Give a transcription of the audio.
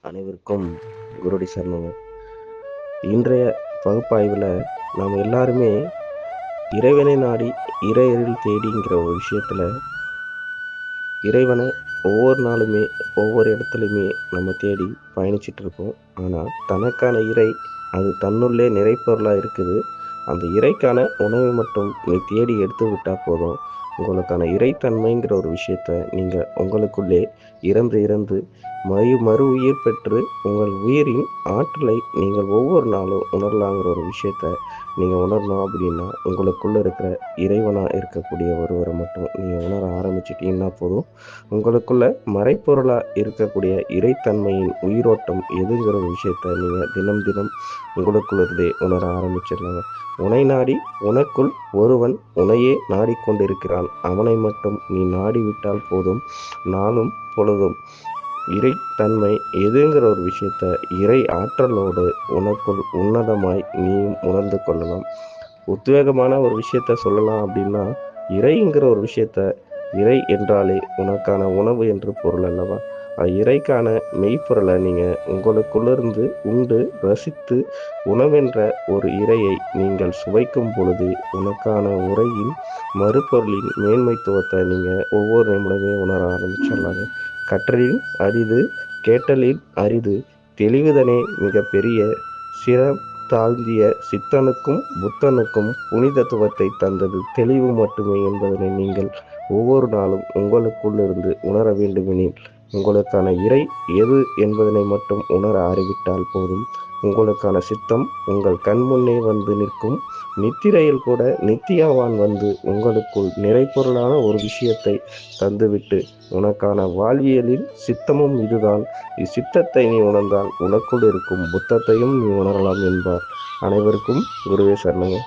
அனைவருக்கும் குருடி சரணங்க. இன்றைய பகுப்பாய்வில் நாம் எல்லாருமே இறைவனை நாடி இறையருள் தேடிங்கிற ஒரு விஷயத்தில் இறைவனை ஒவ்வொரு நாளுமே ஒவ்வொரு இடத்துலையுமே நம்ம தேடி பயணிச்சிட்டு இருக்கோம். ஆனால் தனக்கான இறை அது தன்னுள்ளே நிறைப்பொருளாக இருக்குது. அந்த இறைக்கான உணவை மட்டும் நீ தேடி எடுத்து விட்டால் போதும். உங்களுக்கான இறைத்தன்மைங்கிற ஒரு விஷயத்த நீங்கள் உங்களுக்குள்ளே இறந்து இறந்து மறு உயிர் பெற்று உங்கள் உயிரின் ஆற்றலை நீங்கள் ஒவ்வொரு நாளும் உணரலாங்கிற ஒரு விஷயத்த நீங்கள் உணரணும். அப்படின்னா உங்களுக்குள்ளே இருக்கிற இறைவனாக இருக்கக்கூடிய ஒருவரை மட்டும் நீங்கள் உணர ஆரம்பிச்சிட்டிங்கன்னா போதும். உங்களுக்குள்ள மறைப்பொருளாக இருக்கக்கூடிய இறைத்தன்மையின் உயிரோட்டம் எதுங்கிற ஒரு விஷயத்த நீங்கள் தினம் தினம் உங்களுக்குள்ளே உணர ஆரம்பிச்சிடலாங்க. உனை நாடி உனக்குள் ஒருவன் உனையே நாடிக்கொண்டிருக்கிறான். அவனை மட்டும் நீ நாடிவிட்டால் போதும். நாளும் பொழுதும் இறைத்தன்மை எதுங்கிற ஒரு விஷயத்த இறை ஆற்றலோடு உனக்குள் உன்னதமாய் நீயும் உணர்ந்து கொள்ளலாம். உத்வேகமான ஒரு விஷயத்த சொல்லலாம் அப்படின்னா, இறைங்கிற ஒரு விஷயத்த, இறை என்றாலே உனக்கான உணவு என்று பொருள் அல்லவா? இறைக்கான மெய்ப்பொருளை நீங்கள் உங்களுக்குள்ளிருந்து உண்டு ரசித்து உணவென்ற ஒரு இறையை நீங்கள் சுவைக்கும் பொழுது உனக்கான உரையின் மறுபொருளின் மேன்மைத்துவத்தை நீங்கள் ஒவ்வொரு நிமிடமே உணர ஆரம்பிச்சிடலாங்க. கற்றலின் அரிது, கேட்டலின் அரிது, தெளிவுதனே மிக பெரிய சிரம் தாழ்ந்திய சித்தனுக்கும் புத்தனுக்கும் புனிதத்துவத்தை தந்தது தெளிவு மட்டுமே என்பதனை நீங்கள் ஒவ்வொரு நாளும் உங்களுக்குள்ளிருந்து உணர வேண்டுமெனில் உங்களுக்கான இறை எது என்பதனை மட்டும் உணர அறிவிட்டால் போதும். உங்களுக்கான சித்தம் உங்கள் கண்முன்னே வந்து நிற்கும். நித்திரையில் கூட நித்தியவான் வந்து உங்களுக்குள் நிறைப்பொருளான ஒரு விஷயத்தை தந்துவிட்டு உனக்கான வாழ்வியலின் சித்தமும் இதுதான், இச்சித்தத்தை நீ உணர்ந்தால் உனக்குள் இருக்கும் புத்தத்தையும் நீ உணரலாம் என்பார். அனைவருக்கும் குருவே சரணங்க.